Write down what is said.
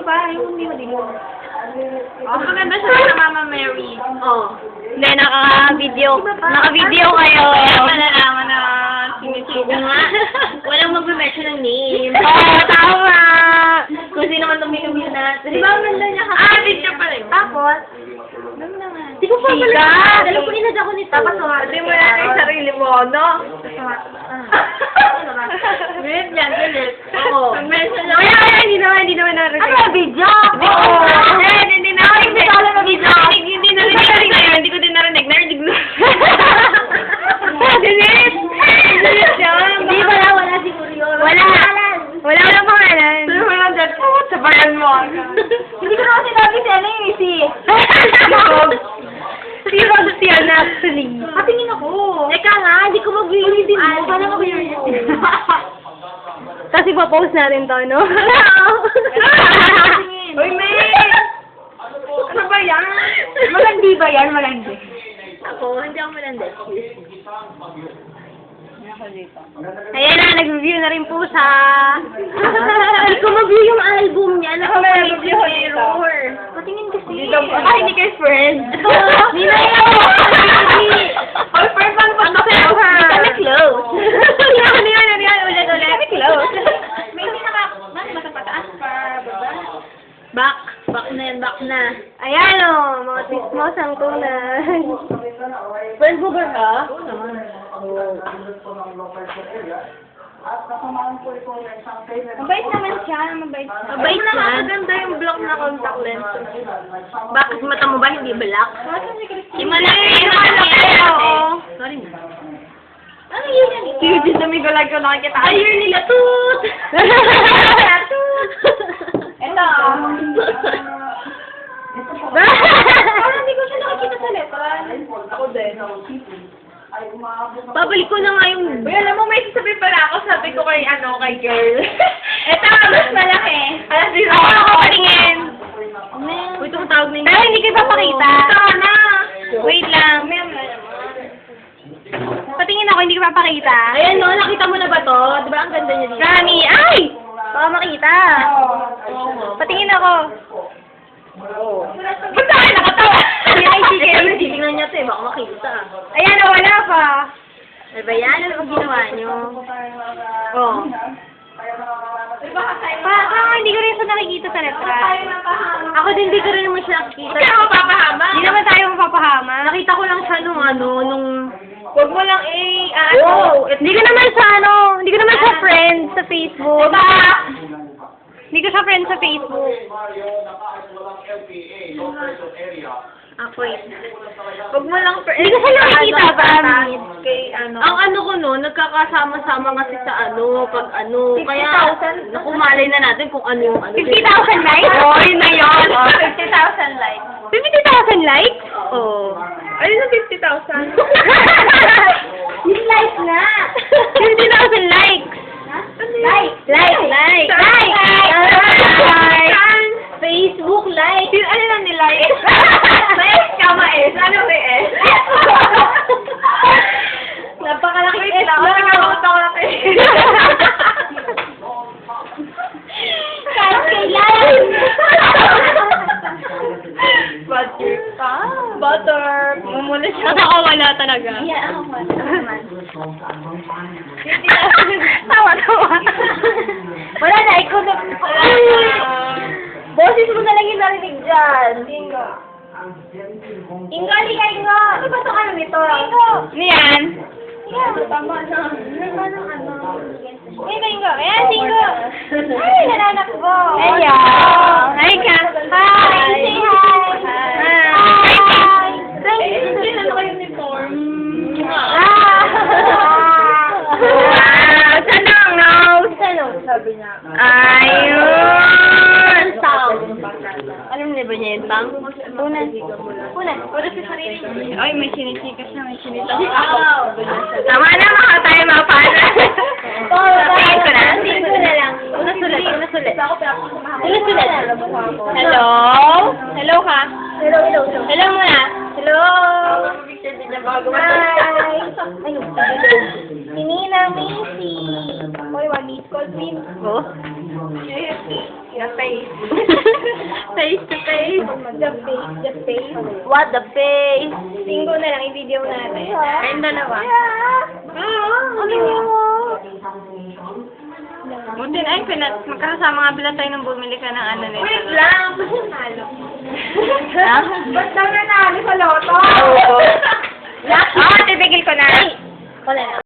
pa, yung hindi madilim. Oh, maganda siya sa Mama Mary. Oh. Hindi, naka-video kayo. Kaya malalaman na sinisigo nga. Walang mag-mention ng name. Oo, tama. Kung sino man tumingin natin. Diba ang ganda niya kasi? Ah, video pala yun. Tapos, hindi ko pa pala. Dalawa ko inad ako nito. Tapos, Hindi mo na yung sarili mo, no? Wait yan, ulit. Oo. Mag-mention lang. Kaya, hindi naman narinig. Ano, video? Oo. Hindi na narinig. Hindi narinig. Hindi ko din narinig. Narinig na. Delete! Delete yan. Hindi, wala siguro yun. Wala lang pangalan. Sino mo lang dyan? Sabayan mo. Hindi ko naman sinabi si ano yung isi. Si Rob yan, actually. Patingin ako. Teka nga, hindi ko mag-release din mo. Paano mag-release? Tapos ipapost natin to, no? Uy, May! Ano ba yan? Malandi ba yan? Malandi. Ako, hindi ako malandi. Ayan na, nag-review na rin po sa... Hindi ko mag-review yung album niya. Ako may review ko dito. Patingin kasi. Hindi kayo friends. Hindi na yun. Oy, friends, paano pa ito? Hindi kami close. Ano yan? Ulit. Kami close. May hindi basta pataas pa, baba. Back na. Ayan o, mga tismos ang tunay. Friends mo ba ka? Oo naman. Mabait naman siya, mabait siya. Maganda yung block na contact lens. Bakit mata mo ba hindi black? Si Malaki. Sorry na. Ano yun yan? Cute yung dumigalag ko nakikita. Ayun nila, toot! Ito. Parang hindi ko siya nakikita sa letra. Ako din. Babalik ko na nga yung... Uy, alam mo, may sasabihin pala ako, sabi ko kay girl. Ito, mas malaki. Alam, di Ako patingin. Uy, tumatawag na yun. Pero hindi ko ipapakita. Ito na. Wait lang. Patingin ako, hindi ko papakita. Ayan, no, nakita mo na ba to? Di ba ang ganda niya dito? Rani, ay! Baka makita. Patingin ako. Ba't tayo nakatawa? Ay, Titignan niya ito eh, baka makita. Ayan, nawala pa. Ano ba yan? Ano ba ginawa niyo? Oh. Baka Hindi ko rin siya nakikita sa letra. Ako din, hindi ko rin naman siya nakikita. Hindi ka mapapahama. Hindi naman tayo mapapahama. Nakita ko lang siya nung... Huwag mo lang Hindi ko naman siya friend sa Facebook. Hindi ko siya friend sa Facebook. Ako Huwag mo lang Hindi ko siya nakikita ba? Kay Ang ano ko no, nagkakasama-sama kasi sa pag 50,000? kaya nakumalay na natin kung ano yung 50,000 likes? Oo, yun na yun. 50,000 likes. 50,000 likes? Oo. Ayun na 50,000. Yung likes na! 50,000 likes! Like! Facebook like! Ano na nila eh? May S ka ma-S. Ano may S? Napakalaki Wait lang, nagkakauta ko lang eh. Kahit kailan! Butter. Mumula siya. Nakakawala talaga. Yeah, ako naman. Tawa. Wala na, ikaw na. Boses mo na lang yung narinig dyan. Ingo, halika, Ingo. Ano ba itong ano nito? Ingo. Ano yan? Tama na. Ingo. Ayan, Ingo. Ay, nananak ko. Ayan. Hi ka. Hi. Say hi. Hi. Ano kayo uniform? Sana ang nose? Ano? Sabi niya. Ayun! Alam niyo ba niya yun, Pang? Una sa sarili. Ay, may sinisikas na, may sinita. Tama na, baka tayo mapana. Sabihin ko na. Sabihin ko na lang. Una sulat. Hello? Hello ka? Hello muna. Hello? Hi! Si Ninang Macy. Oy, one miss call, please. Oh? Your face. Face to face. The face. What the face? Linggo na lang i-video natin. Kayong dalawa. Buti na, ay, magkakasama nga pala tayo nung bumili ka ng ano nito. Wait lang, ba't nanalo? Ha? Ba't daw nanalo sa loto? Oo. Titigil ko na. Wala na.